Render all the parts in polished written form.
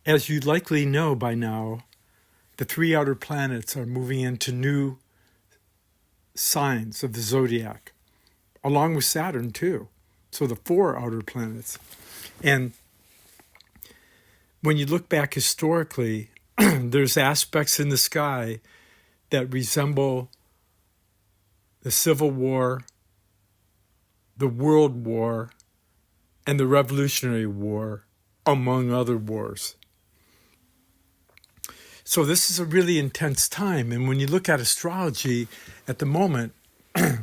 As you likely know by now, the 3 outer planets are moving into new signs of the zodiac, along with Saturn too. So the 4 outer planets. And when you look back historically, there's aspects in the sky that resemble the Civil War, the World War, and the Revolutionary War, among other wars. So this is a really intense time. And when you look at astrology at the moment,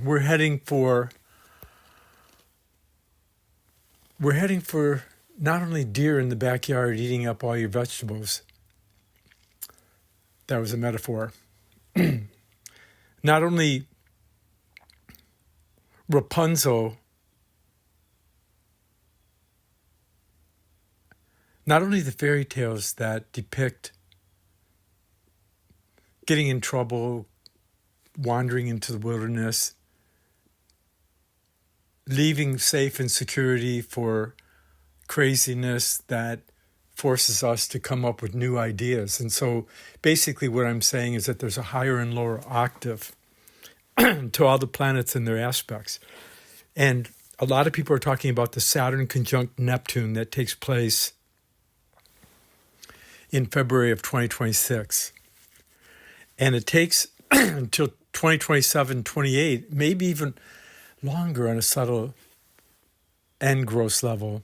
we're heading for not only deer in the backyard eating up all your vegetables. That was a metaphor. Not only Rapunzel, not only the fairy tales that depict getting in trouble, wandering into the wilderness, leaving safe and security for craziness that forces us to come up with new ideas. And so basically what I'm saying is that there's a higher and lower octave to all the planets and their aspects. And a lot of people are talking about the Saturn conjunct Neptune that takes place in February of 2026. And it takes until 2027, 28, maybe even longer on a subtle and gross level,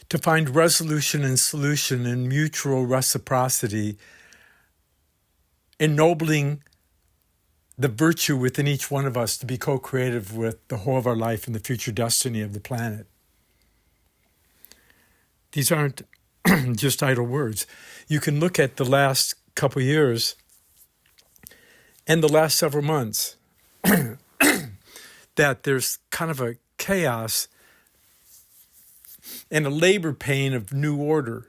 to find resolution and solution and mutual reciprocity, ennobling the virtue within each one of us to be co-creative with the whole of our life and the future destiny of the planet. These aren't just idle words. You can look at the last couple years and the last several months that there's kind of a chaos and a labor pain of new order,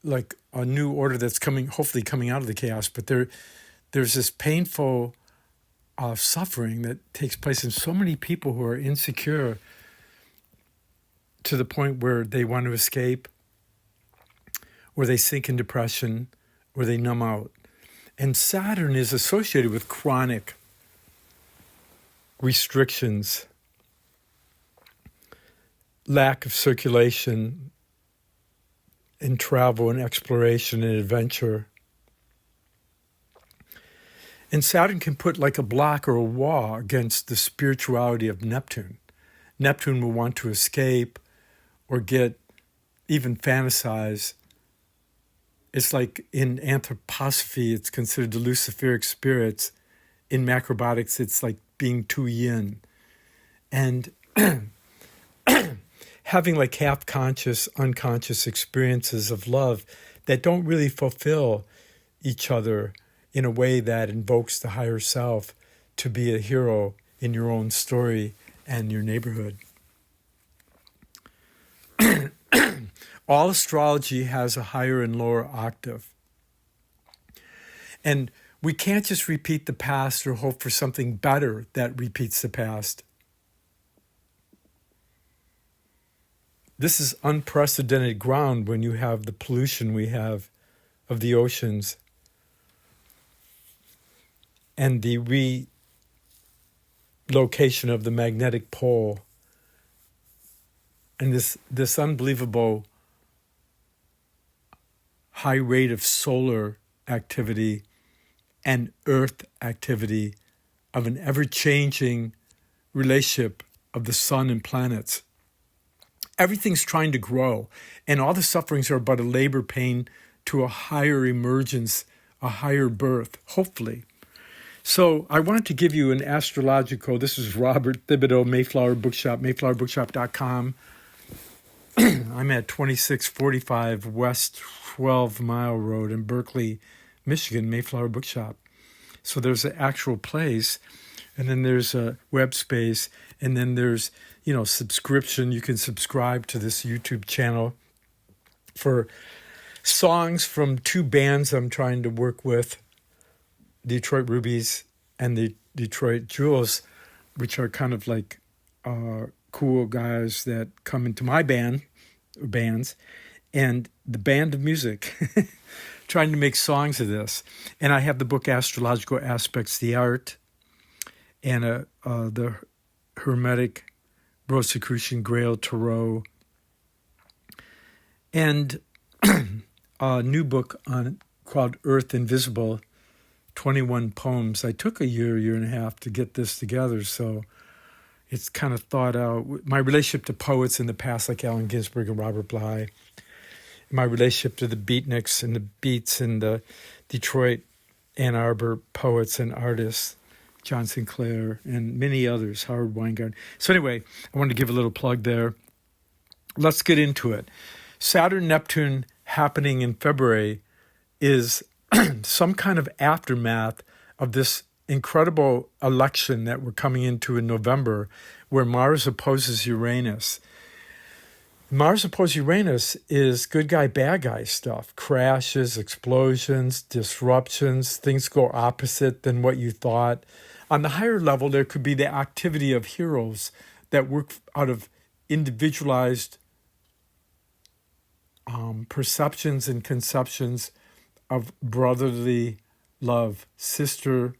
like a new order that's hopefully coming out of the chaos. But there's this painful suffering that takes place in so many people who are insecure to the point where they want to escape, or they sink in depression, or they numb out. And Saturn is associated with chronic restrictions, lack of circulation in travel and exploration and adventure. And Saturn can put like a block or a wall against the spirituality of Neptune. Neptune will want to escape or even fantasize. It's like in anthroposophy, it's considered the Luciferic spirits. In macrobiotics, it's like being too yin. And having like half-conscious, unconscious experiences of love that don't really fulfill each other in a way that invokes the higher self to be a hero in your own story and your neighborhood. All astrology has a higher and lower octave. And we can't just repeat the past or hope for something better that repeats the past. This is unprecedented ground when you have the pollution we have of the oceans and the relocation of the magnetic pole and this unbelievable high rate of solar activity and earth activity of an ever-changing relationship of the sun and planets. Everything's trying to grow, and all the sufferings are but a labor pain to a higher emergence, a higher birth, hopefully. So I wanted to give you an astrological, this is Robert Thibodeau, Mayflower Bookshop, mayflowerbookshop.com. I'm at 2645 West 12 Mile Road in Berkley, Michigan, Mayflower Bookshop. So there's an actual place, and then there's a web space, and then there's, subscription. You can subscribe to this YouTube channel for songs from 2 bands I'm trying to work with, Detroit Rubies and the Detroit Jewels, which are kind of like cool guys that come into my bands. And the band of music, trying to make songs of this. And I have the book Astrological Aspects, the Art, and the Hermetic Rosicrucian Grail Tarot, and a new book called Earth Invisible, 21 poems. I took a year and a half to get this together, so it's kind of thought out. My relationship to poets in the past, like Allen Ginsberg and Robert Bly, my relationship to the beatniks and the beats and the Detroit, Ann Arbor poets and artists, John Sinclair and many others, Howard Weingart. So anyway, I wanted to give a little plug there. Let's get into it. Saturn, Neptune happening in February is some kind of aftermath of this incredible election that we're coming into in November, where Mars opposes Uranus. Mars opposed Uranus is good guy, bad guy stuff. Crashes, explosions, disruptions, things go opposite than what you thought. On the higher level, there could be the activity of heroes that work out of individualized perceptions and conceptions of brotherly love, sisterly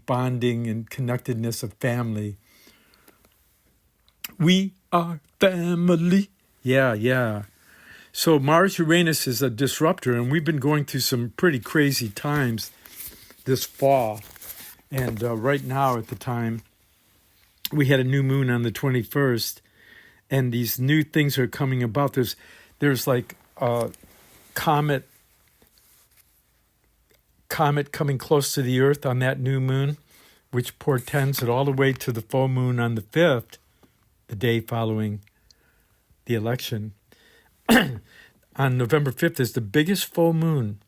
bonding and connectedness of family. We are family. Yeah. So Mars-Uranus is a disruptor, and we've been going through some pretty crazy times this fall. And right now at the time, we had a new moon on the 21st, and these new things are coming about. There's like a comet coming close to the Earth on that new moon, which portends it all the way to the full moon on the 5th, the day following the election. On November 5th is the biggest full moon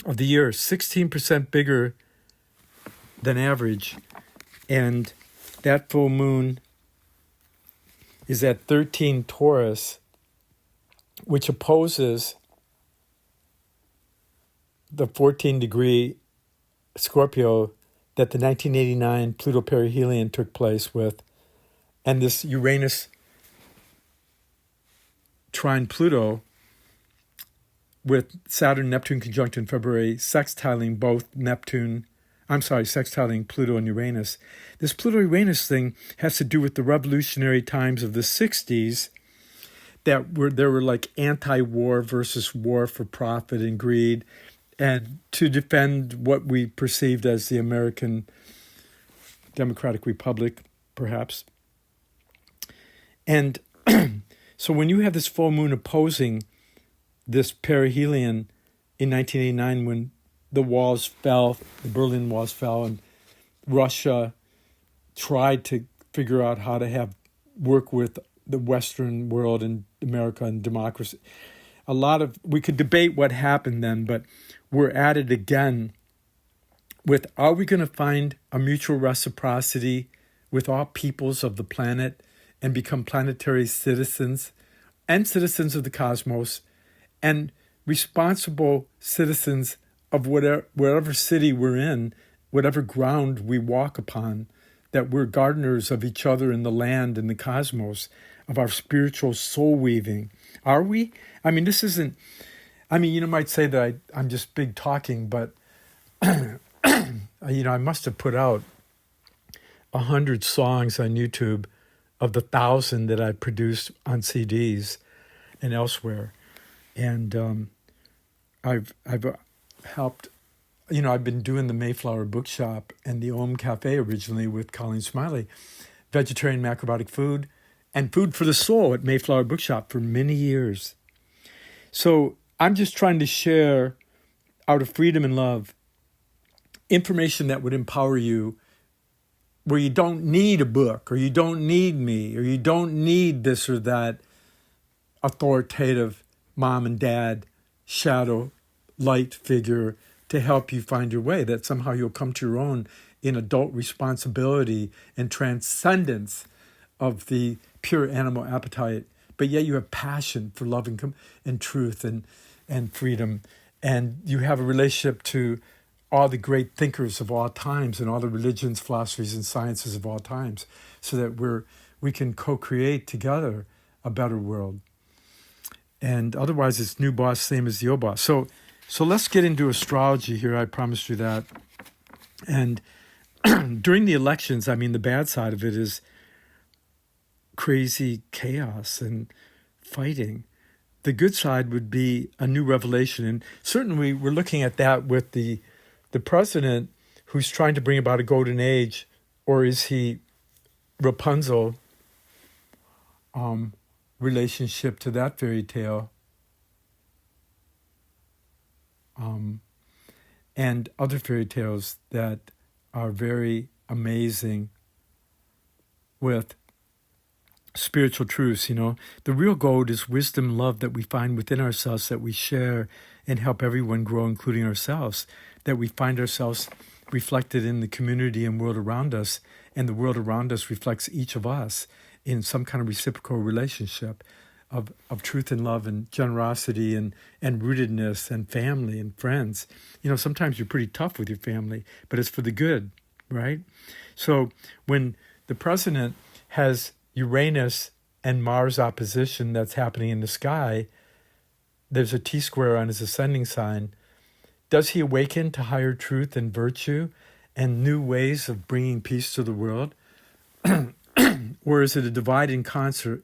of the year, 16% bigger than average. And that full moon is at 13 Taurus, which opposes the 14-degree Scorpio that the 1989 Pluto perihelion took place with. And this Uranus trine Pluto with Saturn, Neptune conjunct in February, sextiling Pluto and Uranus. This Pluto-Uranus thing has to do with the revolutionary times of the 60s there were like anti-war versus war for profit and greed, and to defend what we perceived as the American Democratic Republic, perhaps. And so when you have this full moon opposing this perihelion in 1989, when the walls fell, the Berlin Walls fell, and Russia tried to figure out how to work with the Western world and America and democracy. We could debate what happened then, but we're at it again with, are we going to find a mutual reciprocity with all peoples of the planet and become planetary citizens and citizens of the cosmos and responsible citizens of wherever city we're in, whatever ground we walk upon, that we're gardeners of each other in the land and the cosmos, of our spiritual soul weaving. Are we? I mean, this isn't, you might say that I'm just big talking, but, I must have put out 100 songs on YouTube of the 1,000 that I produced on CDs and elsewhere. And I've helped, I've been doing the Mayflower Bookshop and the Om Cafe originally with Colleen Smiley, vegetarian macrobiotic food, and food for the soul at Mayflower Bookshop for many years. So I'm just trying to share, out of freedom and love, information that would empower you, where you don't need a book, or you don't need me, or you don't need this or that authoritative mom and dad shadow light figure to help you find your way, that somehow you'll come to your own in adult responsibility and transcendence of the pure animal appetite, but yet you have passion for love and truth and freedom, and you have a relationship to all the great thinkers of all times and all the religions, philosophies, and sciences of all times, so that we can co-create together a better world. And otherwise, it's new boss, same as the old boss. So let's get into astrology here. I promised you that. And during the elections, I mean, the bad side of it is crazy chaos and fighting. The good side would be a new revelation. And certainly we're looking at that with the president who's trying to bring about a golden age, or is he Rapunzel relationship to that fairy tale. And other fairy tales that are very amazing with spiritual truths, you know. The real gold is wisdom, love that we find within ourselves, that we share and help everyone grow, including ourselves, that we find ourselves reflected in the community and world around us, and the world around us reflects each of us in some kind of reciprocal relationship of truth and love and generosity and rootedness and family and friends. You know, sometimes you're pretty tough with your family, but it's for the good, right? So when the president has Uranus and Mars opposition that's happening in the sky, there's a T-square on his ascending sign. Does he awaken to higher truth and virtue and new ways of bringing peace to the world? Or is it a divide and conquer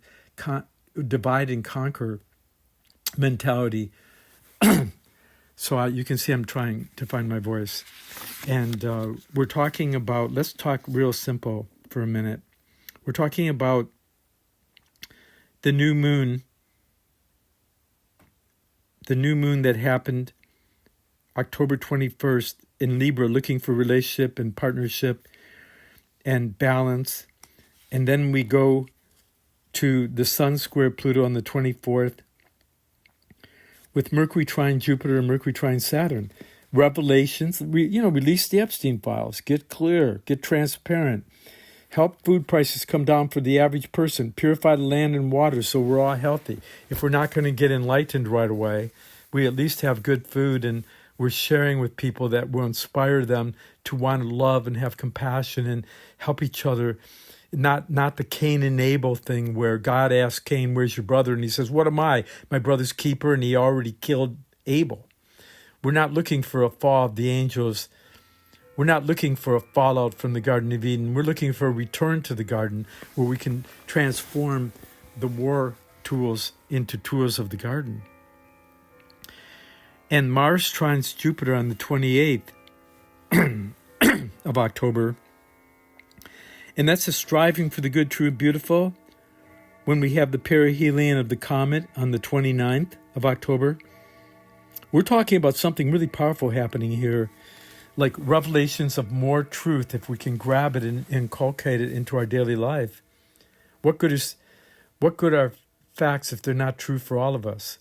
mentality? So you can see I'm trying to find my voice. And we're talking about, let's talk real simple for a minute. We're talking about the new moon that happened October 21st in Libra, looking for relationship and partnership and balance. And then we go to the Sun square Pluto on the 24th with Mercury trine Jupiter and Mercury trine Saturn. Revelations, release the Epstein files, get clear, get transparent, help food prices come down for the average person, purify the land and water so we're all healthy. If we're not going to get enlightened right away, we at least have good food and we're sharing with people that will inspire them to want to love and have compassion and help each other. Not the Cain and Abel thing where God asked Cain, where's your brother? And he says, what am I? My brother's keeper, and he already killed Abel. We're not looking for a fall of the angels. We're not looking for a fallout from the Garden of Eden. We're looking for a return to the garden where we can transform the war tools into tools of the garden. And Mars trines Jupiter on the 28th of October. And that's a striving for the good, true, beautiful. When we have the perihelion of the comet on the 29th of October, we're talking about something really powerful happening here, like revelations of more truth if we can grab it and inculcate it into our daily life. What good are facts if they're not true for all of us?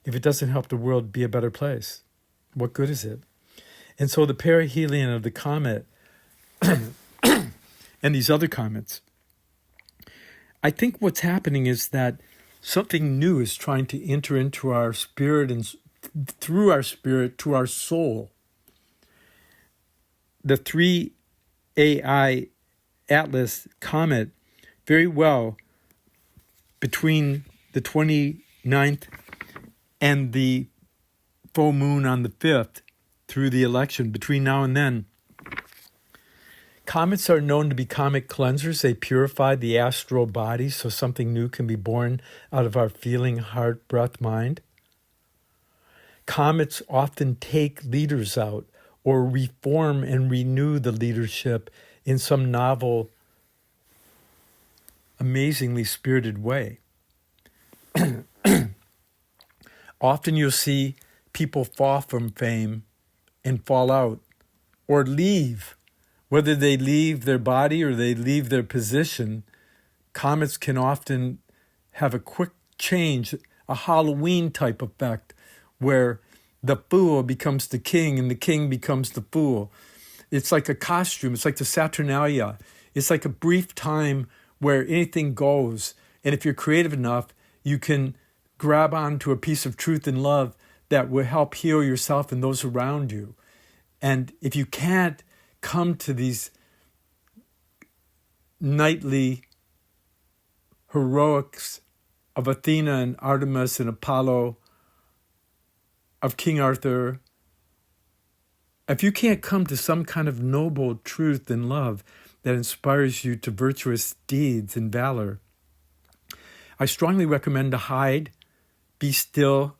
If it doesn't help the world be a better place, what good is it? And so the perihelion of the comet and these other comets, I think what's happening is that something new is trying to enter into our spirit and through our spirit to our soul. The 3AI Atlas comet, very well, between the 29th and the full moon on the 5th through the election, between now and then, comets are known to be comet cleansers. They purify the astral body so something new can be born out of our feeling, heart, breath, mind. Comets often take leaders out or reform and renew the leadership in some novel, amazingly spirited way. Often you'll see people fall from fame and fall out or leave. Whether they leave their body or they leave their position, comets can often have a quick change, a Halloween type effect, where the fool becomes the king and the king becomes the fool. It's like a costume. It's like the Saturnalia. It's like a brief time where anything goes. And if you're creative enough, you can grab onto a piece of truth and love that will help heal yourself and those around you. And if you can't come to these nightly heroics of Athena and Artemis and Apollo, of King Arthur, if you can't come to some kind of noble truth and love that inspires you to virtuous deeds and valor, I strongly recommend to hide, be still.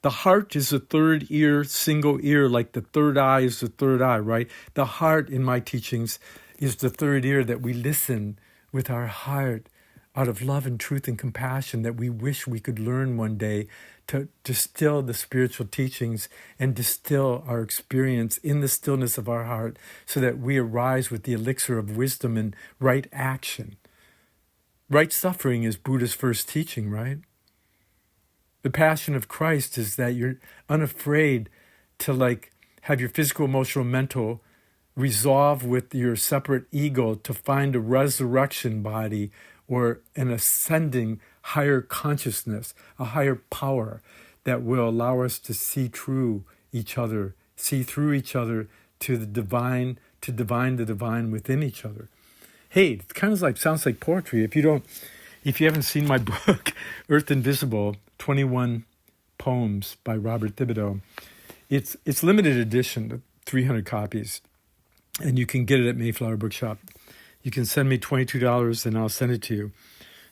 The heart is the third ear, single ear, like the third eye is the third eye, right? The heart in my teachings is the third ear, that we listen with our heart out of love and truth and compassion, that we wish we could learn one day to distill the spiritual teachings and distill our experience in the stillness of our heart, so that we arise with the elixir of wisdom and right action. Right suffering is Buddha's first teaching, right? The passion of Christ is that you're unafraid to have your physical, emotional, mental resolve with your separate ego to find a resurrection body or an ascending higher consciousness, a higher power that will allow us to see through each other to the divine, to divine the divine within each other. Hey, it kind of sounds like poetry. If you haven't seen my book, Earth Invisible, 21 Poems by Robert Thibodeau, it's limited edition, 300 copies, and you can get it at Mayflower Bookshop. You can send me $22 and I'll send it to you.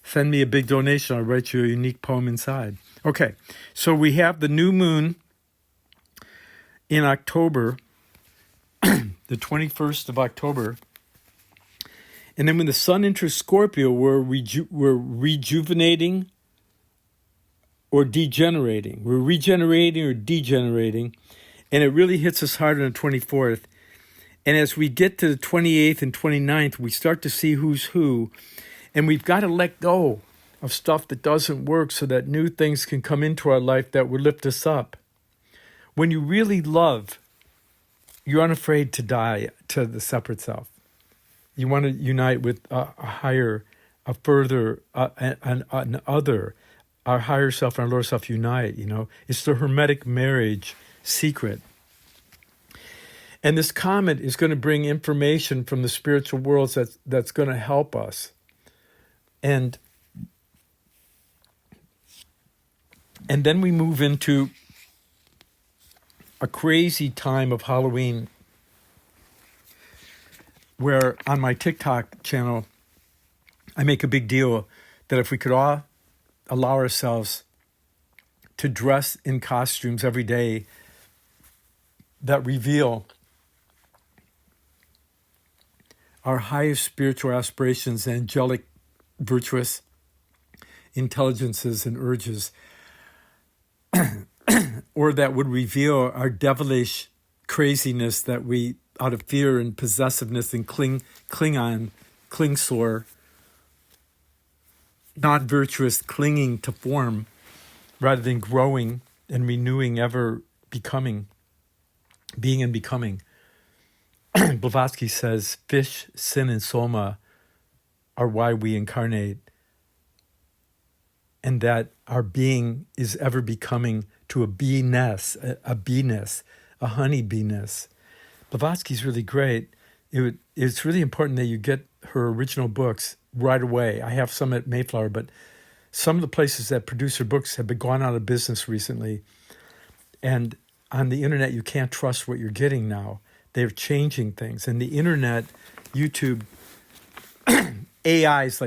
Send me a big donation, I'll write you a unique poem inside. Okay, so we have the new moon in October, the 21st of October. And then when the sun enters Scorpio, we're rejuvenating or degenerating. We're regenerating or degenerating. And it really hits us hard on the 24th. And as we get to the 28th and 29th, we start to see who's who. And we've got to let go of stuff that doesn't work so that new things can come into our life that will lift us up. When you really love, you're unafraid to die to the separate self. You want to unite with a higher, a further, an other. Our higher self and our lower self unite, It's the Hermetic marriage secret. And this comet is going to bring information from the spiritual worlds that's going to help us. And then we move into a crazy time of Halloween, where on my TikTok channel, I make a big deal that if we could all allow ourselves to dress in costumes every day that reveal our highest spiritual aspirations, angelic, virtuous intelligences and urges, or that would reveal our devilish craziness that we, out of fear and possessiveness and cling sore, not virtuous clinging to form, rather than growing and renewing, ever becoming, being and becoming. Blavatsky says, fish, sin, and soma are why we incarnate, and that our being is ever becoming to a bee-ness, a honey bee-ness. Blavatsky's really great. It's really important that you get her original books right away. I have some at Mayflower, but some of the places that produce her books have been gone out of business recently. And on the internet, you can't trust what you're getting now. They're changing things. And the internet, YouTube, AI is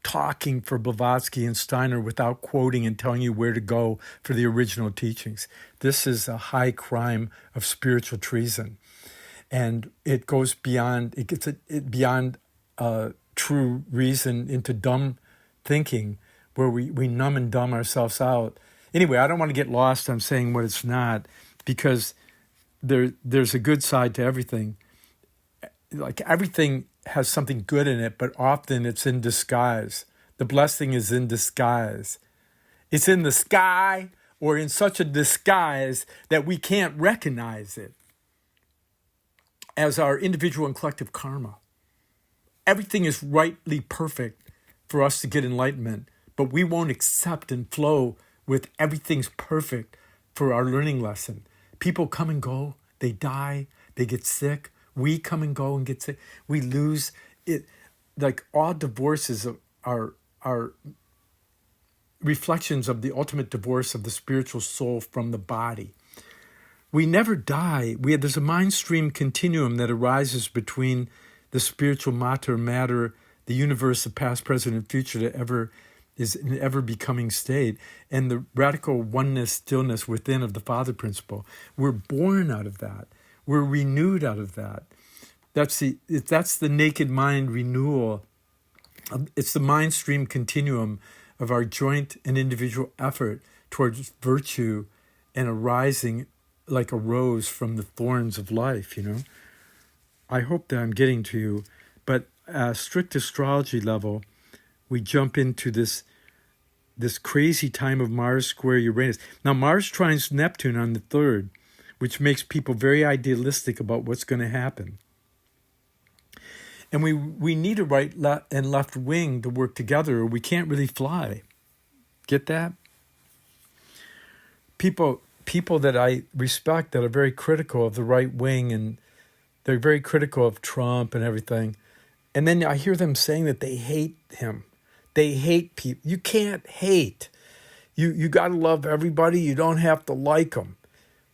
talking for Blavatsky and Steiner without quoting and telling you where to go for the original teachings. This is a high crime of spiritual treason. And it goes beyond, it gets beyond true reason into dumb thinking, where we numb and dumb ourselves out. Anyway, I don't want to get lost on saying what it's not, because there's a good side to everything. Everything has something good in it, but often it's in disguise. The blessing is in disguise. It's in the sky, or in such a disguise that we can't recognize it as our individual and collective karma. Everything is rightly perfect for us to get enlightenment, but we won't accept and flow with everything's perfect for our learning lesson. People come and go, they die, they get sick. We come and go and get sick. We lose it. All divorces are reflections of the ultimate divorce of the spiritual soul from the body. We never die. There's a mind stream continuum that arises between the spiritual matter, the universe of past, present, and future that is in ever becoming state, and the radical oneness, stillness within of the Father principle. We're born out of that. We're renewed out of that. That's the naked mind renewal. It's the mind stream continuum of our joint and individual effort towards virtue and arising like a rose from the thorns of life, I hope that I'm getting to you. But at strict astrology level, we jump into this crazy time of Mars square Uranus. Now, Mars trines Neptune on the 3rd, which makes people very idealistic about what's going to happen. And we need a right and left wing to work together, or we can't really fly. Get that? People that I respect that are very critical of the right wing, and they're very critical of Trump and everything. And then I hear them saying that they hate him. They hate people. You can't hate. You got to love everybody. You don't have to like them.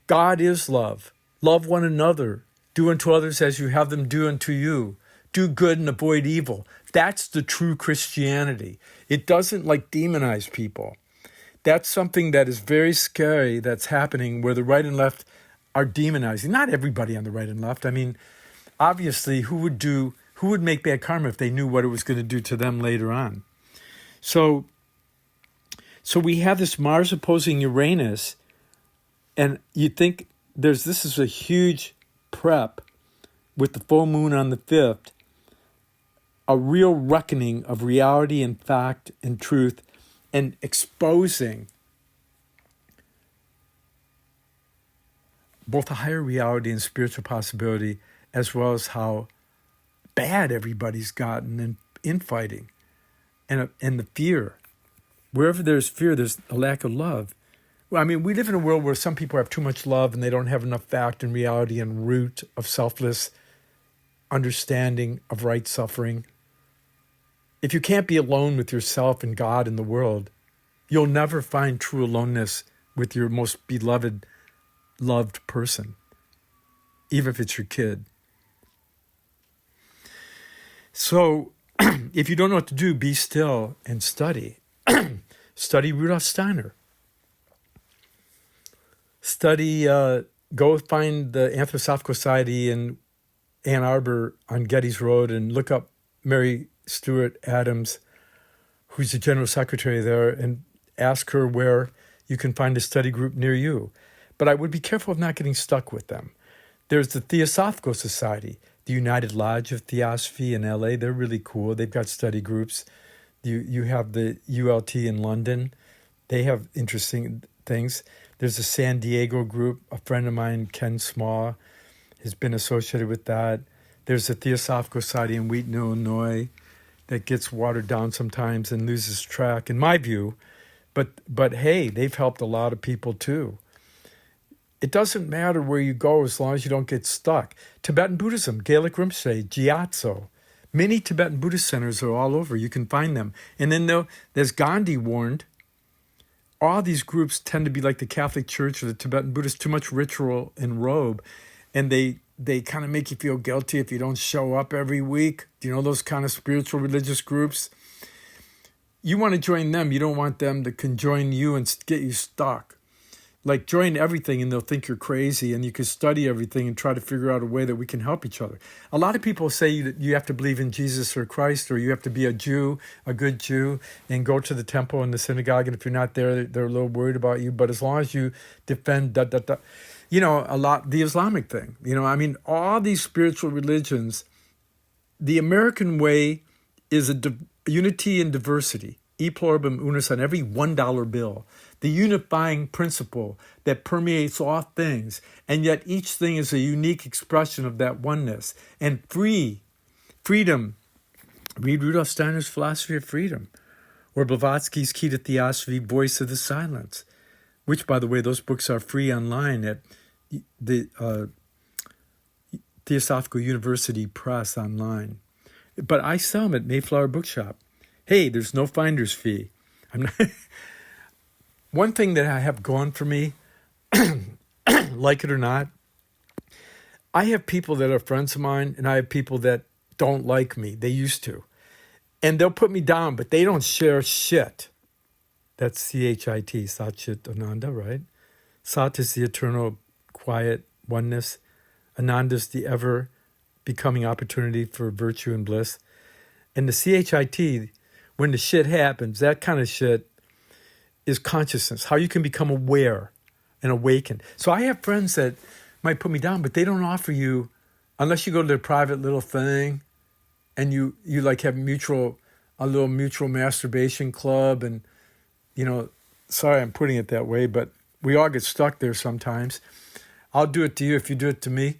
God is love. Love one another. Do unto others as you have them do unto you. Do good and avoid evil. That's the true Christianity. It doesn't demonize people. That's something that is very scary that's happening, where the right and left are demonizing. Not everybody on the right and left. I mean, obviously, who would make bad karma if they knew what it was going to do to them later on? So we have this Mars opposing Uranus, and you think this is a huge prep with the full moon on the 5th, a real reckoning of reality and fact and truth, and exposing both a higher reality and spiritual possibility, as well as how bad everybody's gotten in infighting and the fear. Wherever there's fear, there's a lack of love. Well, I mean, we live in a world where some people have too much love and they don't have enough fact and reality and root of selfless understanding of right suffering. If you can't be alone with yourself and God and the world, you'll never find true aloneness with your most beloved, loved person, even if it's your kid. So if you don't know what to do, be still and study. Study Rudolf Steiner. Go find the Anthroposophical Society in Ann Arbor on Getty's Road and look up Mary Stewart Adams, who's the general secretary there, and ask her where you can find a study group near you. But I would be careful of not getting stuck with them. There's the Theosophical Society, the United Lodge of Theosophy in LA. They're really cool. They've got study groups. You have the ULT in London. They have interesting things. There's a San Diego group. A friend of mine, Ken Small, has been associated with that. There's a Theosophical Society in Wheaton, Illinois, that gets watered down sometimes and loses track, in my view. But hey, they've helped a lot of people too. It doesn't matter where you go as long as you don't get stuck. Tibetan Buddhism, Gaelic Rinpoche, Gyatso. Many Tibetan Buddhist centers are all over. You can find them. And then there's Gandhi warned, all these groups tend to be like the Catholic Church or the Tibetan Buddhists, too much ritual and robe. And they kind of make you feel guilty if you don't show up every week. You know, those kind of spiritual religious groups. You want to join them. You don't want them to conjoin you and get you stuck. Like, join everything and they'll think you're crazy, and you can study everything and try to figure out a way that we can help each other. A lot of people say that you have to believe in Jesus or Christ, or you have to be a Jew, a good Jew, and go to the temple and the synagogue, and if you're not there, they're a little worried about you. But as long as you defend the Islamic thing, all these spiritual religions, the American way is unity and diversity. E pluribus unus on every $1 bill. The unifying principle that permeates all things, and yet each thing is a unique expression of that oneness. And freedom. Read Rudolf Steiner's Philosophy of Freedom, or Blavatsky's Key to Theosophy, Voice of the Silence, which, by the way, those books are free online at the Theosophical University Press online. But I sell them at Mayflower Bookshop. Hey, there's no finder's fee. one thing that I have going for me, like it or not, I have people that are friends of mine, and I have people that don't like me. They used to. And they'll put me down, but they don't share shit. That's C-H-I-T, Sat Chit Ananda, right? Sat is the eternal quiet oneness. Ananda is the ever becoming opportunity for virtue and bliss. And the C-H-I-T, when the shit happens, that kind of shit is consciousness, how you can become aware and awaken. So I have friends that might put me down, but they don't offer you, unless you go to their private little thing and you like have a little mutual masturbation club, and sorry I'm putting it that way, but we all get stuck there sometimes. I'll do it to you if you do it to me.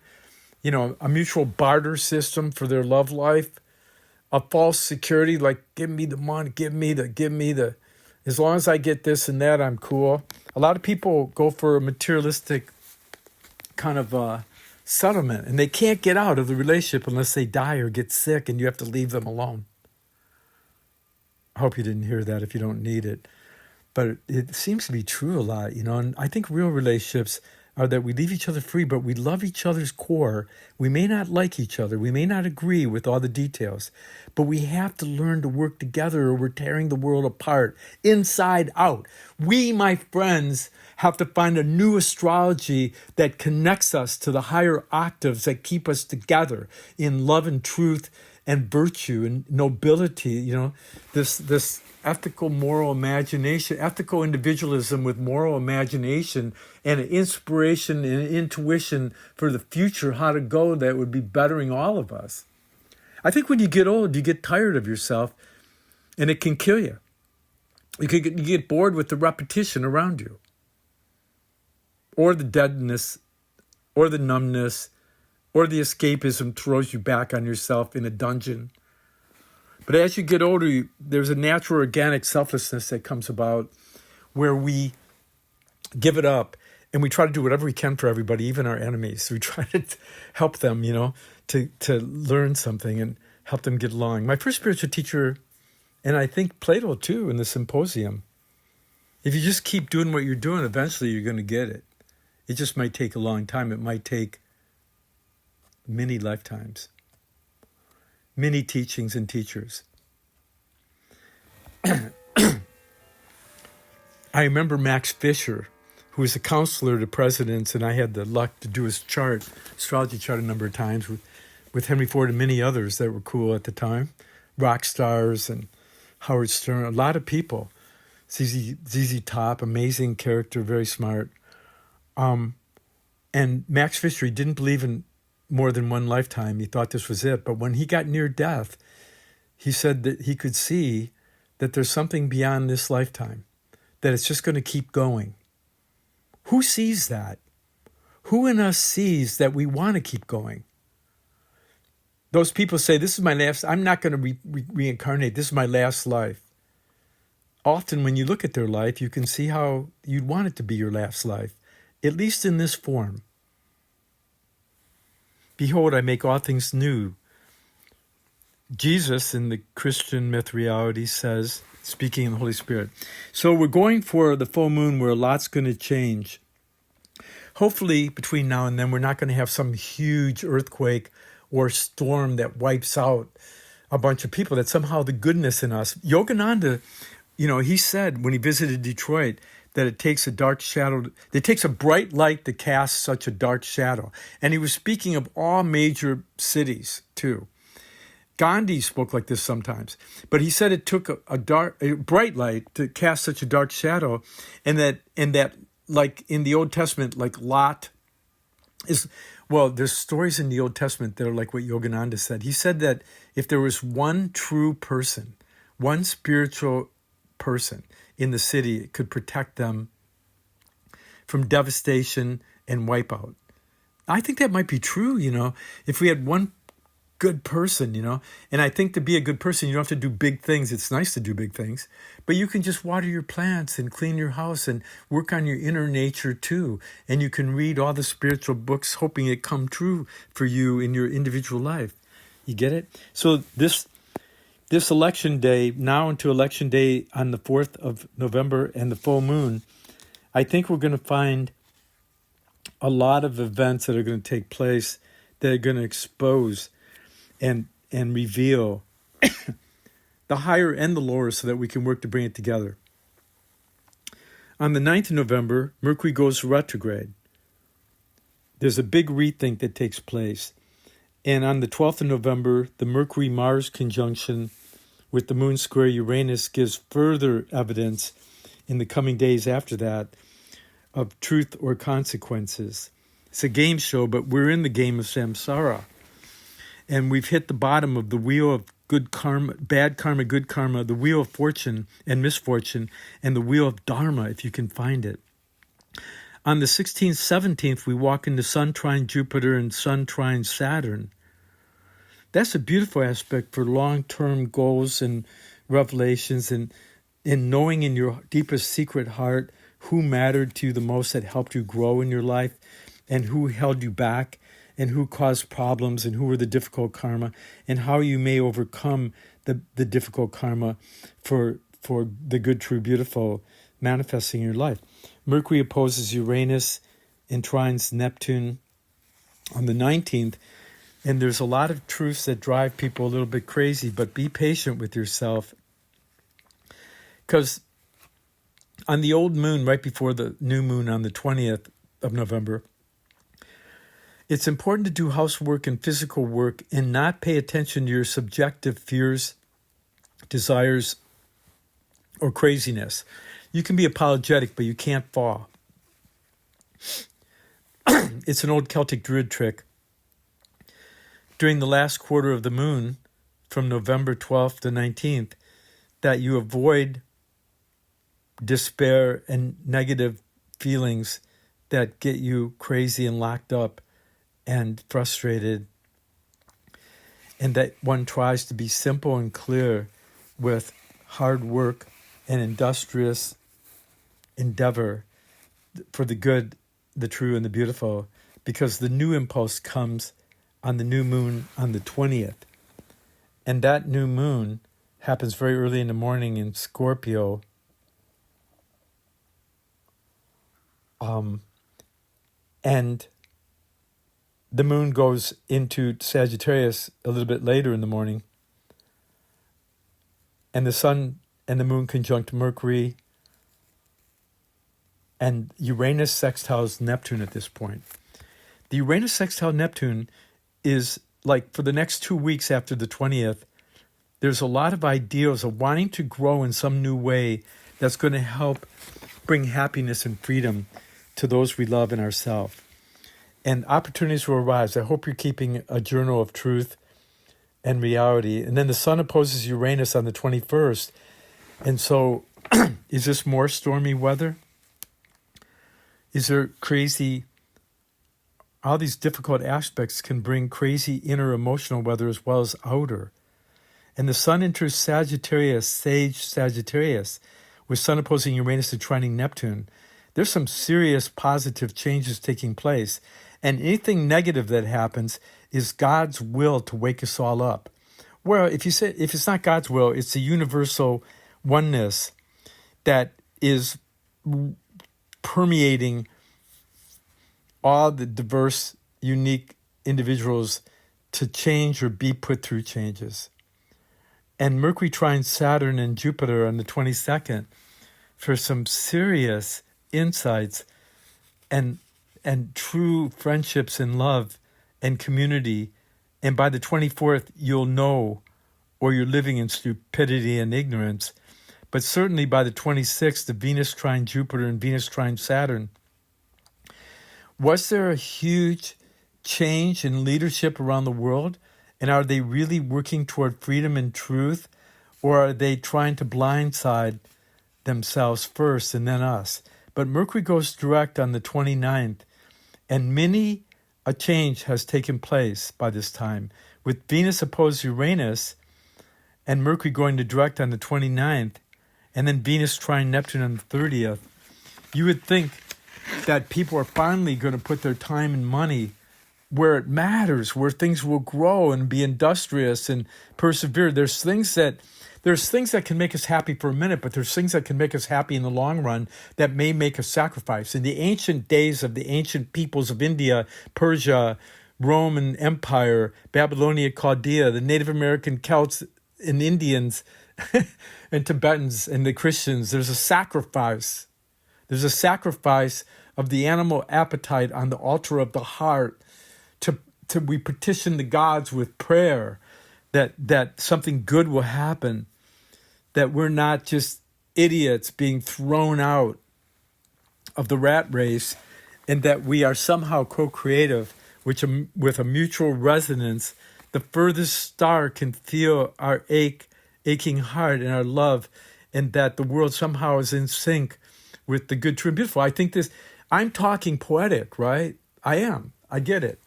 A mutual barter system for their love life, a false security, like give me the money, give me the, as long as I get this and that, I'm cool. A lot of people go for a materialistic kind of settlement, and they can't get out of the relationship unless they die or get sick, and you have to leave them alone. I hope you didn't hear that if you don't need it. But it seems to be true a lot, and I think real relationships are that we leave each other free, but we love each other's core. We may not like each other. We may not agree with all the details, but we have to learn to work together, or we're tearing the world apart, inside out. We, my friends, have to find a new astrology that connects us to the higher octaves that keep us together in love and truth and virtue and nobility, this ethical moral imagination, ethical individualism with moral imagination and an inspiration and an intuition for the future, how to go that would be bettering all of us. I think when you get old, you get tired of yourself, and it can kill you. You get bored with the repetition around you, or the deadness, or the numbness, or the escapism throws you back on yourself in a dungeon. But as you get older, there's a natural organic selflessness that comes about where we give it up and we try to do whatever we can for everybody, even our enemies. We try to help them, to learn something and help them get along. My first spiritual teacher, and I think Plato too, in the Symposium, if you just keep doing what you're doing, eventually you're going to get it. It just might take a long time. It might take many lifetimes, many teachings and teachers. I remember Max Fisher, who was a counselor to presidents, and I had the luck to do his astrology chart a number of times with Henry Ford and many others that were cool at the time, rock stars and Howard Stern, a lot of people. ZZ Top, amazing character, very smart. And Max Fisher, he didn't believe in more than one lifetime. He thought this was it. But when he got near death, he said that he could see that there's something beyond this lifetime, that it's just going to keep going. Who sees that? Who in us sees that we want to keep going? Those people say, this is my last, I'm not going to reincarnate. This is my last life. Often when you look at their life, you can see how you'd want it to be your last life, at least in this form. Behold, I make all things new. Jesus, in the Christian myth reality, says, speaking in the Holy Spirit. So we're going for the full moon where a lot's going to change. Hopefully, between now and then, we're not going to have some huge earthquake or storm that wipes out a bunch of people, that somehow the goodness in us. Yogananda, he said when he visited Detroit that it takes a dark shadow, it takes a bright light to cast such a dark shadow. And he was speaking of all major cities, too. Gandhi spoke like this sometimes, but he said it took a bright light to cast such a dark shadow, and that like in the Old Testament, like Lot is, well, there's stories in the Old Testament that are like what Yogananda said. He said that if there was one true person, one spiritual person in the city, it could protect them from devastation and wipeout. I think that might be true, if we had one good person, and I think to be a good person, you don't have to do big things. It's nice to do big things, but you can just water your plants and clean your house and work on your inner nature too. And you can read all the spiritual books, hoping it come true for you in your individual life. You get it? So this election day, now into election day on the 4th of November and the full moon, I think we're going to find a lot of events that are going to take place that are going to expose and reveal the higher and the lower so that we can work to bring it together. On the 9th of November, Mercury goes retrograde. There's a big rethink that takes place. And on the 12th of November, the Mercury-Mars conjunction with the Moon square Uranus gives further evidence in the coming days after that of truth or consequences. It's a game show, but we're in the game of samsara. And we've hit the bottom of the wheel of good karma, bad karma, good karma, the wheel of fortune and misfortune, and the wheel of dharma, if you can find it. On the 16th, 17th, we walk into Sun trine Jupiter and Sun trine Saturn. That's a beautiful aspect for long-term goals and revelations, and in knowing in your deepest secret heart who mattered to you the most, that helped you grow in your life, and who held you back, and who caused problems, and who were the difficult karma, and how you may overcome the difficult karma for the good, true, beautiful manifesting in your life. Mercury opposes Uranus and trines Neptune on the 19th, and there's a lot of truths that drive people a little bit crazy, but be patient with yourself. Because on the old moon, right before the new moon on the 20th of November, it's important to do housework and physical work and not pay attention to your subjective fears, desires, or craziness. You can be apologetic, but you can't fall. It's an old Celtic Druid trick. During the last quarter of the moon, from November 12th to 19th, that you avoid despair and negative feelings that get you crazy and locked up and frustrated, and that one tries to be simple and clear with hard work and industrious endeavor for the good, the true, and the beautiful, because the new impulse comes on the new moon on the 20th. And that new moon happens very early in the morning in Scorpio. And the moon goes into Sagittarius a little bit later in the morning. And the sun and the moon conjunct Mercury, and Uranus sextiles Neptune at this point. The Uranus sextile Neptune is like for the next 2 weeks after the 20th, there's a lot of ideals of wanting to grow in some new way that's going to help bring happiness and freedom to those we love and ourselves. And opportunities will arise. I hope you're keeping a journal of truth and reality. And then the sun opposes Uranus on the 21st. And so is this more stormy weather? Is there crazy... All these difficult aspects can bring crazy inner emotional weather as well as outer. And the sun enters Sagittarius, sage Sagittarius, with sun opposing Uranus and trining Neptune. There's some serious positive changes taking place. And anything negative that happens is God's will to wake us all up. Well, if it's not God's will, it's the universal oneness that is permeating all the diverse, unique individuals to change or be put through changes. And Mercury trines Saturn and Jupiter on the 22nd for some serious insights and true friendships and love and community. And by the 24th, you'll know, or you're living in stupidity and ignorance. But certainly by the 26th, the Venus trine Jupiter and Venus trine Saturn. Was there a huge change in leadership around the world? And are they really working toward freedom and truth? Or are they trying to blindside themselves first and then us? But Mercury goes direct on the 29th, and many a change has taken place by this time. With Venus opposed Uranus and Mercury going to direct on the 29th, and then Venus trine Neptune on the 30th, you would think that people are finally going to put their time and money where it matters, where things will grow and be industrious and persevere. There's there's things that can make us happy for a minute, but there's things that can make us happy in the long run that may make us sacrifice. In the ancient days of the ancient peoples of India, Persia, Roman Empire, Babylonia, Chaldea, the Native American Celts and Indians and Tibetans and the Christians, there's a sacrifice. There's a sacrifice of the animal appetite on the altar of the heart to we petition the gods with prayer that something good will happen, that we're not just idiots being thrown out of the rat race, and that we are somehow co-creative, which with a mutual resonance, the furthest star can feel our aching heart and our love, and that the world somehow is in sync with the good, true, and beautiful. I think I'm talking poetic, right? I am. I get it.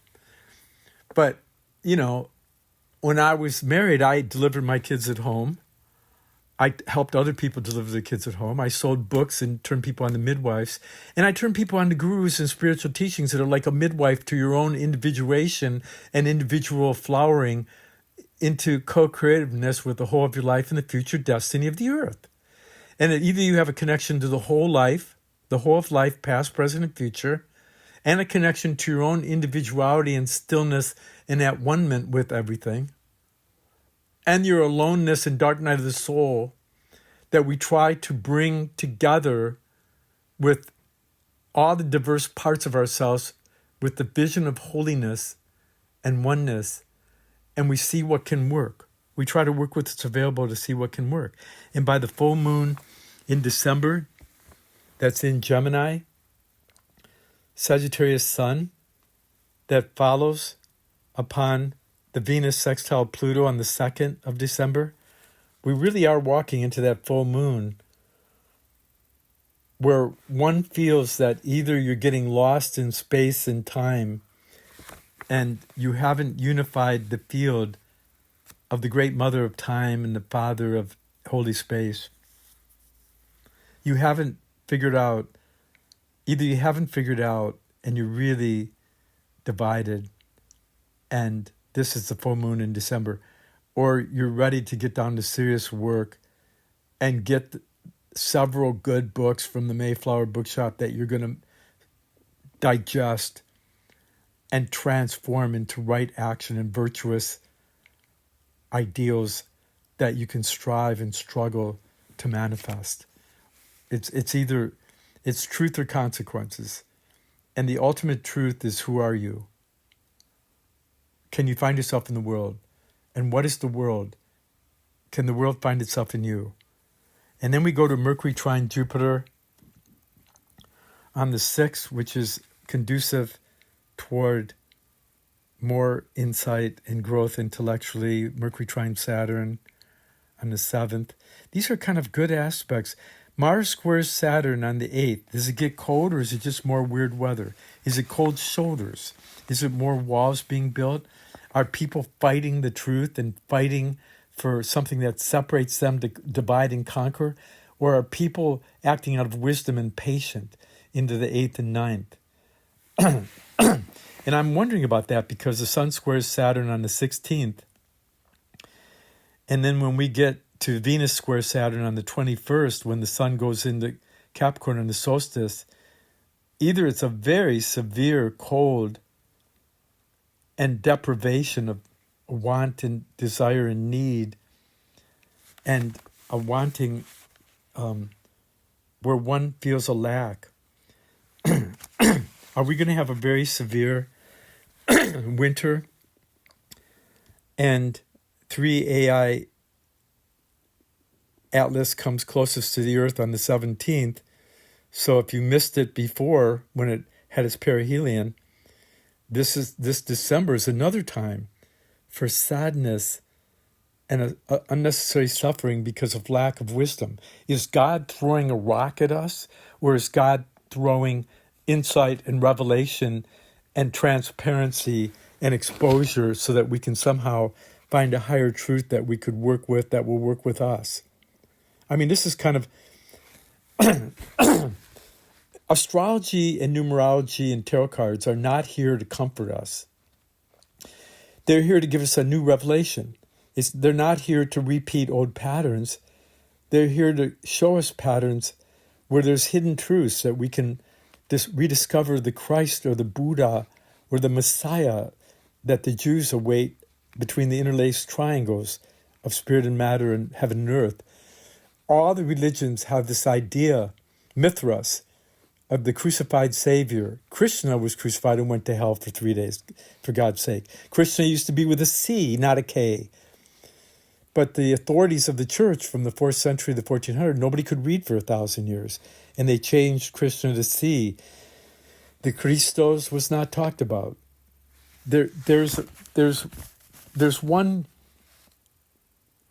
But, when I was married, I delivered my kids at home. I helped other people deliver their kids at home. I sold books and turned people on to midwives. And I turned people on to gurus and spiritual teachings that are like a midwife to your own individuation and individual flowering into co-creativeness with the whole of your life and the future destiny of the earth. And either you have a connection to the whole of life, past, present, and future, and a connection to your own individuality and stillness and at one-ment with everything, and your aloneness and dark night of the soul that we try to bring together with all the diverse parts of ourselves with the vision of holiness and oneness, and we see what can work. We try to work with what's available to see what can work. And by the full moon in December, that's in Gemini, Sagittarius Sun, that follows upon the Venus sextile Pluto on the 2nd of December, we really are walking into that full moon where one feels that either you're getting lost in space and time and you haven't unified the field of the great mother of time and the father of holy space. You haven't figured out, either you haven't figured out and you're really divided, and this is the full moon in December, or you're ready to get down to serious work and get several good books from the Mayflower Bookshop that you're going to digest and transform into right action and virtuous ideals that you can strive and struggle to manifest. It's either truth or consequences. And the ultimate truth is, who are you? Can you find yourself in the world? And what is the world? Can the world find itself in you? And then we go to Mercury trine Jupiter on the 6th, which is conducive toward more insight and growth intellectually. Mercury trine Saturn on the 7th. These are kind of good aspects. Mars squares Saturn on the 8th. Does it get cold, or is it just more weird weather? Is it cold shoulders? Is it more walls being built? Are people fighting the truth and fighting for something that separates them to divide and conquer? Or are people acting out of wisdom and patience into the 8th and 9th? And I'm wondering about that because the Sun squares Saturn on the 16th. And then when we get to Venus square Saturn on the 21st, when the Sun goes into Capricorn on the solstice, either it's a very severe cold and deprivation of want and desire and need, and a wanting where one feels a lack. Are we going to have a very severe winter? And 3 AI Atlas comes closest to the Earth on the 17th. So if you missed it before when it had its perihelion, this December is another time for sadness and unnecessary suffering because of lack of wisdom. Is God throwing a rock at us, or is God throwing insight and revelation and transparency and exposure so that we can somehow find a higher truth that we could work with, that will work with us? I mean, this is kind of astrology and numerology and tarot cards are not here to comfort us. They're here to give us a new revelation. They're not here to repeat old patterns. They're here to show us patterns where there's hidden truths that we can rediscover the Christ or the Buddha or the Messiah that the Jews await between the interlaced triangles of spirit and matter and heaven and earth. All the religions have this idea, Mithras, of the crucified Savior. Krishna was crucified and went to hell for 3 days, for God's sake. Krishna used to be with a C, not a K. But the authorities of the church from the 4th century to the 1400s, nobody could read for 1,000 years. And they changed Krishna to C. The Christos was not talked about. There's one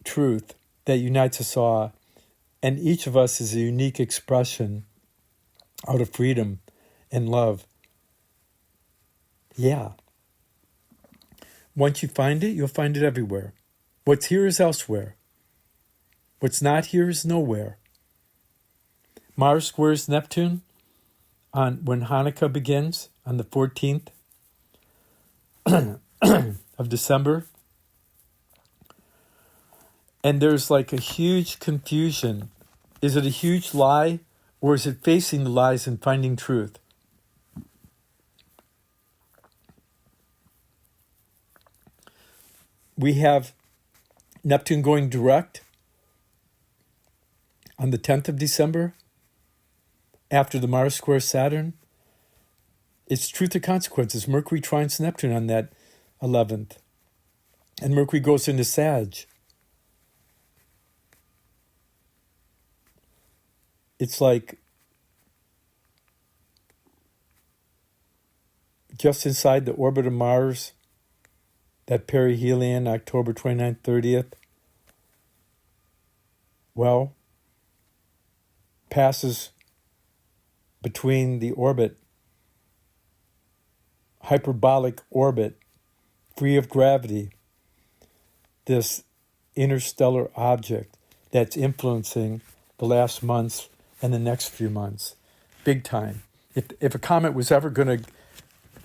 truth that unites us all, and each of us is a unique expression out of freedom and love. Yeah. Once you find it, you'll find it everywhere. What's here is elsewhere. What's not here is nowhere. Mars squares Neptune when Hanukkah begins on the 14th of December. And there's like a huge confusion. Is it a huge lie, or is it facing the lies and finding truth? We have Neptune going direct on the 10th of December after the Mars square Saturn. It's truth or consequences. Mercury trines Neptune on that 11th. And Mercury goes into Sag. It's like just inside the orbit of Mars, that perihelion, October 29th, 30th, well, passes between the orbit, hyperbolic orbit, free of gravity, this interstellar object that's influencing the last months and the next few months, big time. If a comet was ever going to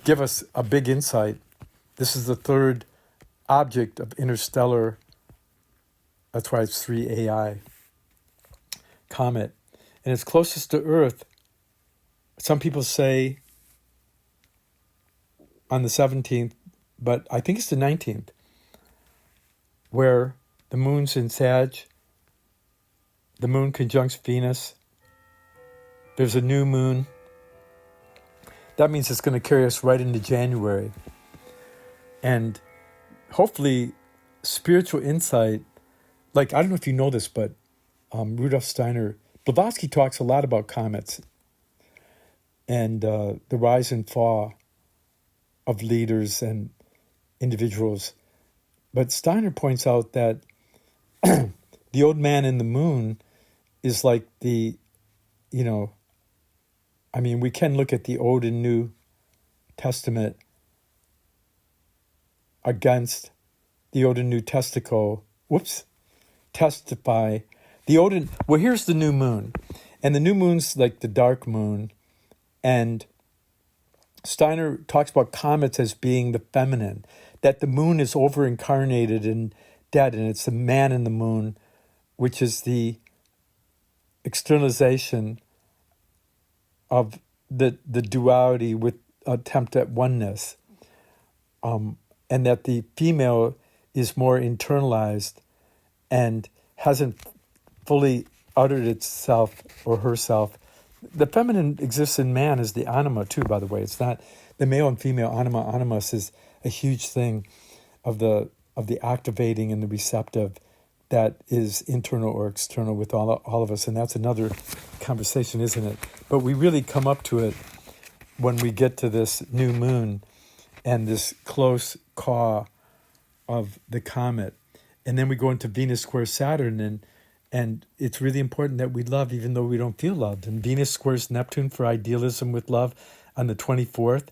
give us a big insight, this is the third object of interstellar, that's why it's 3AI, comet. And it's closest to Earth. Some people say on the 17th, but I think it's the 19th, where the moon's in Sag, the moon conjuncts Venus, there's a new moon. That means it's going to carry us right into January. And hopefully spiritual insight, like, I don't know if you know this, but Rudolf Steiner, Blavatsky talks a lot about comets and the rise and fall of leaders and individuals. But Steiner points out that the old man in the moon is like we can look at the Old and New Testament against the Old and New testify. Here's the new moon. And the new moon's like the dark moon. And Steiner talks about comets as being the feminine, that the moon is over-incarnated and dead, and it's the man in the moon, which is the externalization of the duality with attempt at oneness. And that the female is more internalized and hasn't fully uttered itself or herself. The feminine exists in man as the anima too, by the way. It's not the male and female anima. Animus is a huge thing of the activating and the receptive that is internal or external with all of us. And that's another conversation, isn't it? But we really come up to it when we get to this new moon and this close call of the comet. And then we go into Venus square Saturn, and it's really important that we love even though we don't feel loved. And Venus squares Neptune for idealism with love on the 24th.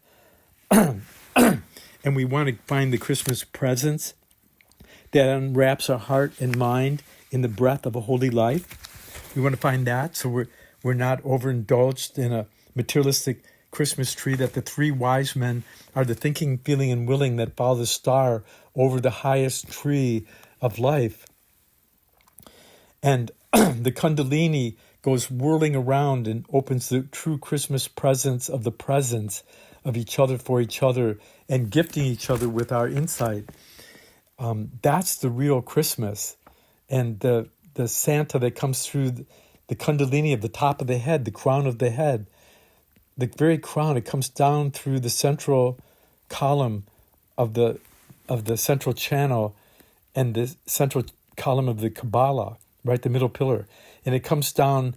And we want to find the Christmas presence that unwraps our heart and mind in the breath of a holy life. We want to find that so we're not overindulged in a materialistic Christmas tree, that the three wise men are the thinking, feeling, and willing that follow the star over the highest tree of life. And the Kundalini goes whirling around and opens the true Christmas presence of the presence of each other for each other and gifting each other with our insight. That's the real Christmas. And the Santa that comes through the Kundalini of the top of the head, the crown of the head, the very crown, it comes down through the central column of the central channel and the central column of the Kabbalah, right, the middle pillar. And it comes down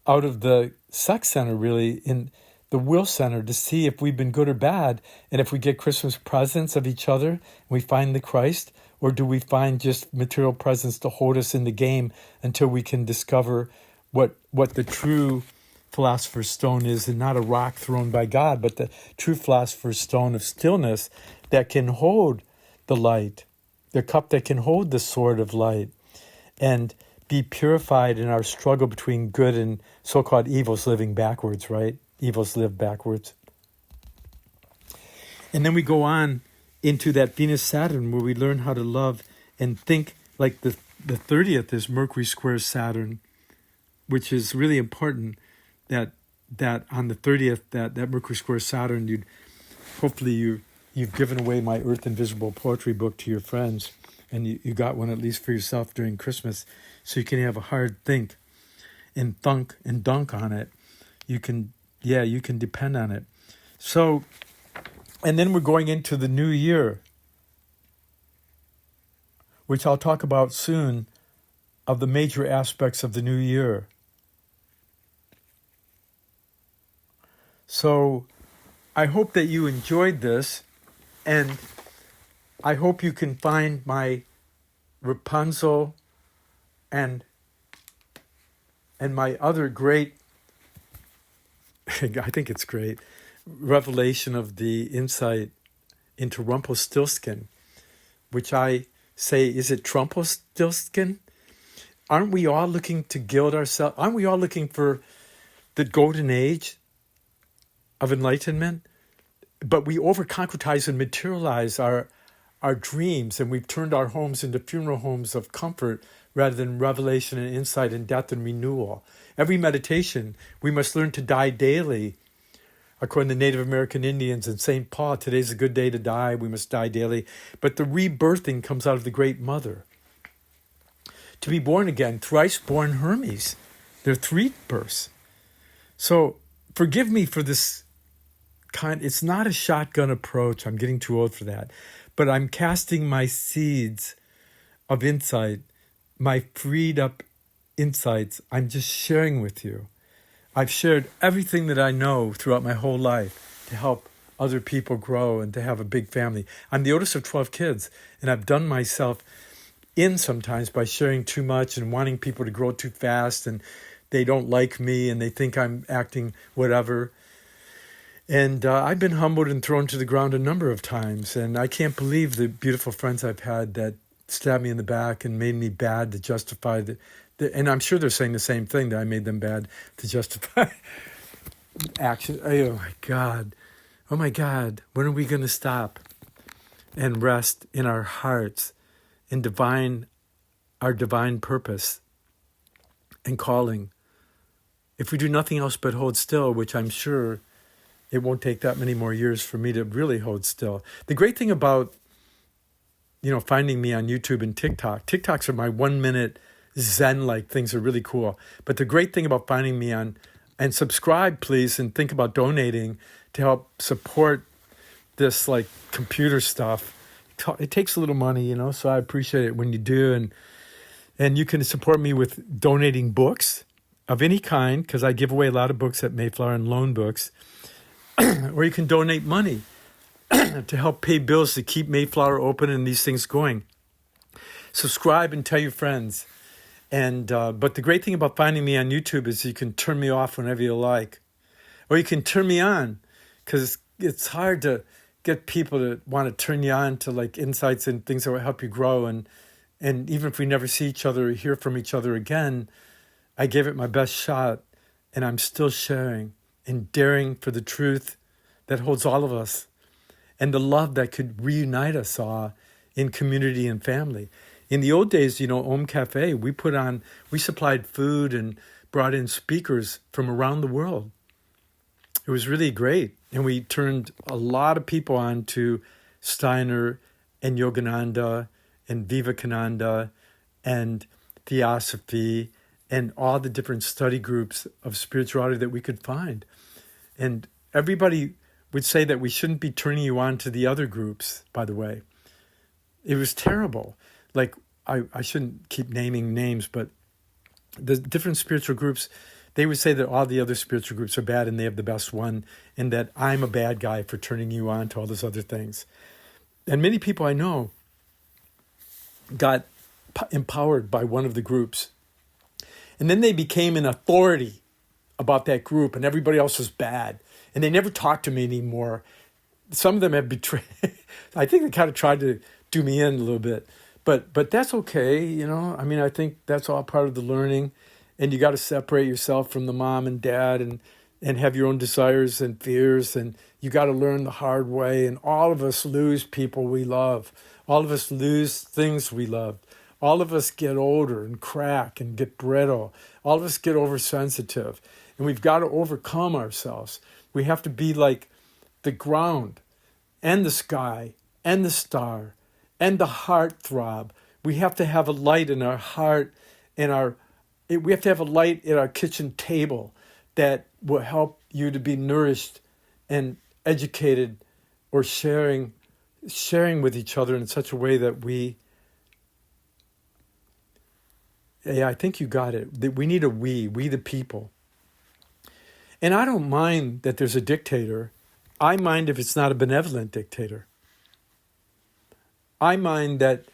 out of the sex center, really, in the will center to see if we've been good or bad, and if we get Christmas presents of each other, and we find the Christ, or do we find just material presents to hold us in the game until we can discover what the true philosopher's stone is, and not a rock thrown by God, but the true philosopher's stone of stillness that can hold the light, the cup that can hold the sword of light, and be purified in our struggle between good and so-called evils living backwards, right? Evils live backwards. And then we go on into that Venus-Saturn where we learn how to love and think, like the 30th is Mercury square Saturn, which is really important that on the 30th, that Mercury square Saturn, you've given away my Earth Invisible poetry book to your friends, and you got one at least for yourself during Christmas, so you can have a hard think and thunk and dunk on it. You can depend on it. So, and then we're going into the new year, which I'll talk about soon, of the major aspects of the new year. So I hope that you enjoyed this, and I hope you can find my Rapunzel and my other great, I think it's great, revelation of the insight into Rumpelstiltskin, which I say, is it Trumpelstiltskin? Aren't we all looking to gild ourselves? Aren't we all looking for the golden age of enlightenment? But we over-concretize and materialize our dreams, and we've turned our homes into funeral homes of comfort rather than revelation and insight and death and renewal. Every meditation, we must learn to die daily. According to Native American Indians and St. Paul, today's a good day to die, we must die daily. But the rebirthing comes out of the Great Mother. To be born again, thrice born Hermes. There are 3 births. So forgive me for this it's not a shotgun approach. I'm getting too old for that. But I'm casting my seeds of insight, my freed up insights. I'm just sharing with you. I've shared everything that I know throughout my whole life to help other people grow and to have a big family. I'm the oldest of 12 kids, and I've done myself in sometimes by sharing too much and wanting people to grow too fast, and they don't like me and they think I'm acting whatever. And I've been humbled and thrown to the ground a number of times, and I can't believe the beautiful friends I've had that stabbed me in the back and made me bad to justify and I'm sure they're saying the same thing, that I made them bad to justify action. Oh my God, when are we going to stop and rest in our hearts in our divine purpose and calling? If we do nothing else but hold still, which I'm sure it won't take that many more years for me to really hold still. The great thing about, finding me on YouTube and TikToks are my 1-minute Zen-like things, are really cool. But the great thing about finding me and subscribe, please, and think about donating to help support this computer stuff. It takes a little money, so I appreciate it when you do. And you can support me with donating books of any kind, because I give away a lot of books at Mayflower and loan books. Or you can donate money to help pay bills to keep Mayflower open and these things going. Subscribe and tell your friends. And but the great thing about finding me on YouTube is you can turn me off whenever you like. Or you can turn me on, because it's hard to get people to want to turn you on to insights and things that will help you grow. And even if we never see each other or hear from each other again, I gave it my best shot, and I'm still sharing and daring for the truth that holds all of us, and the love that could reunite us all in community and family. In the old days, Om Cafe, we supplied food and brought in speakers from around the world. It was really great. And we turned a lot of people on to Steiner and Yogananda and Vivekananda and Theosophy and all the different study groups of spirituality that we could find. And everybody would say that we shouldn't be turning you on to the other groups, by the way. It was terrible. Like, I shouldn't keep naming names, but the different spiritual groups, they would say that all the other spiritual groups are bad and they have the best one, and that I'm a bad guy for turning you on to all those other things. And many people I know got empowered by one of the groups. And then they became an authority about that group, and everybody else was bad. And they never talked to me anymore. Some of them have betrayed. I think they kind of tried to do me in a little bit. But that's okay, I mean, I think that's all part of the learning. And you got to separate yourself from the mom and dad and have your own desires and fears. And you got to learn the hard way. And all of us lose people we love. All of us lose things we love. All of us get older and crack and get brittle. All of us get oversensitive. And we've got to overcome ourselves. We have to be like the ground and the sky and the star and the heartthrob. We have to have a light in our heart and we have to have a light at our kitchen table that will help you to be nourished and educated, or sharing with each other in such a way that I think you got it. That we need we the people. And I don't mind that there's a dictator. I mind if it's not a benevolent dictator. I mind that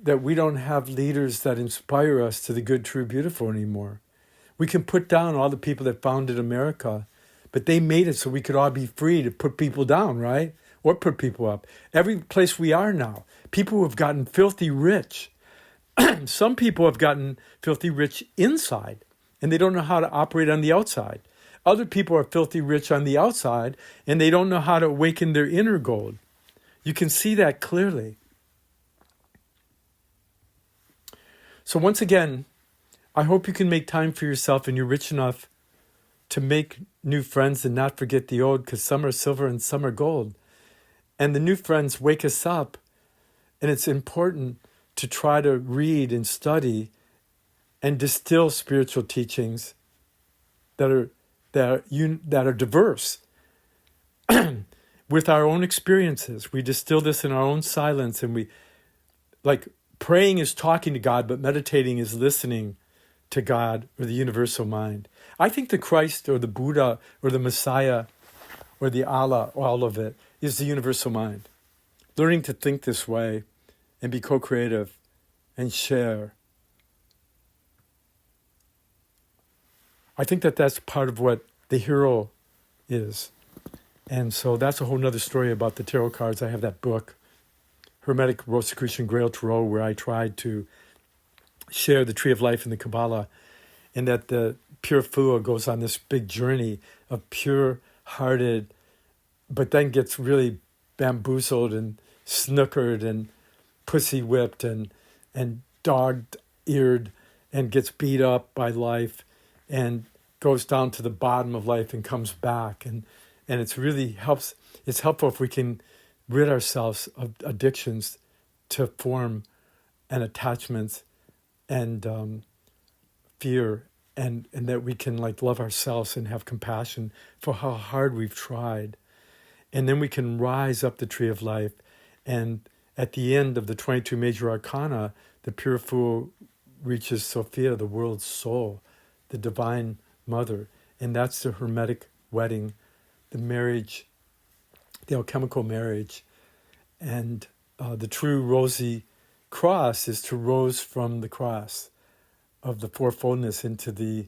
we don't have leaders that inspire us to the good, true, beautiful anymore. We can put down all the people that founded America, but they made it so we could all be free to put people down, right? Or put people up. Every place we are now, people who have gotten filthy rich. Some people have gotten filthy rich inside, and they don't know how to operate on the outside. Other people are filthy rich on the outside, and they don't know how to awaken their inner gold. You can see that clearly. So once again, I hope you can make time for yourself and you're rich enough to make new friends and not forget the old, because some are silver and some are gold. And the new friends wake us up, and it's important to try to read and study and distill spiritual teachings that are diverse with our own experiences. We distill this in our own silence, and praying is talking to God, but meditating is listening to God or the universal mind. I think the Christ or the Buddha or the Messiah or the Allah, all of it, is the universal mind. Learning to think this way and be co-creative and share. I think that that's part of what the hero is. And so that's a whole nother story about the tarot cards. I have that book, Hermetic Rosicrucian Grail Tarot, where I tried to share the tree of life in the Kabbalah, and that the pure Fua goes on this big journey of pure-hearted, but then gets really bamboozled and snookered and pussy-whipped and dog-eared and gets beat up by life and goes down to the bottom of life and comes back. And it's really helps. It's helpful if we can rid ourselves of addictions to form and attachments and fear, and that we can love ourselves and have compassion for how hard we've tried. And then we can rise up the tree of life. And at the end of the 22 major arcana, the pure fool reaches Sophia, the world's soul, the divine mother. And that's the Hermetic wedding, the marriage, the alchemical marriage. And the true rosy cross is to rose from the cross of the fourfoldness into the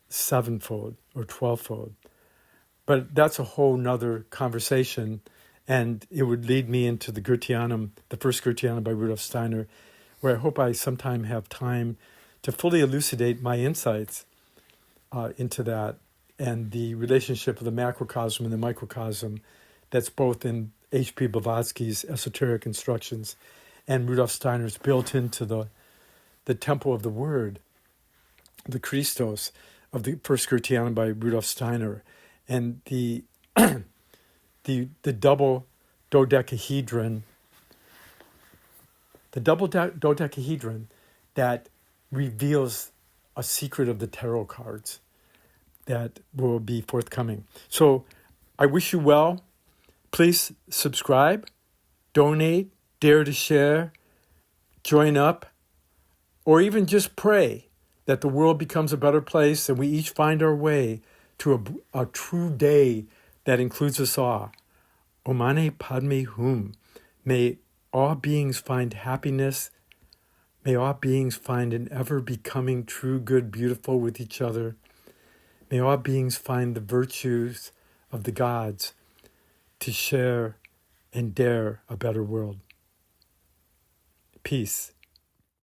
sevenfold or 12-fold. But that's a whole nother conversation, and it would lead me into the Goetheanum, the first Goetheanum by Rudolf Steiner, where I hope I sometime have time to fully elucidate my insights into that and the relationship of the macrocosm and the microcosm that's both in H.P. Blavatsky's Esoteric Instructions And Rudolf Steiner is built into the temple of the word, the Christos of the First Gratiana by Rudolf Steiner, and the double dodecahedron, dodecahedron that reveals a secret of the tarot cards that will be forthcoming. So I wish you well. Please subscribe, donate, dare to share, join up, or even just pray that the world becomes a better place and we each find our way to a true day that includes us all. Omane Padme Hum. May all beings find happiness. May all beings find an ever becoming true, good, beautiful with each other. May all beings find the virtues of the gods to share and dare a better world. Peace.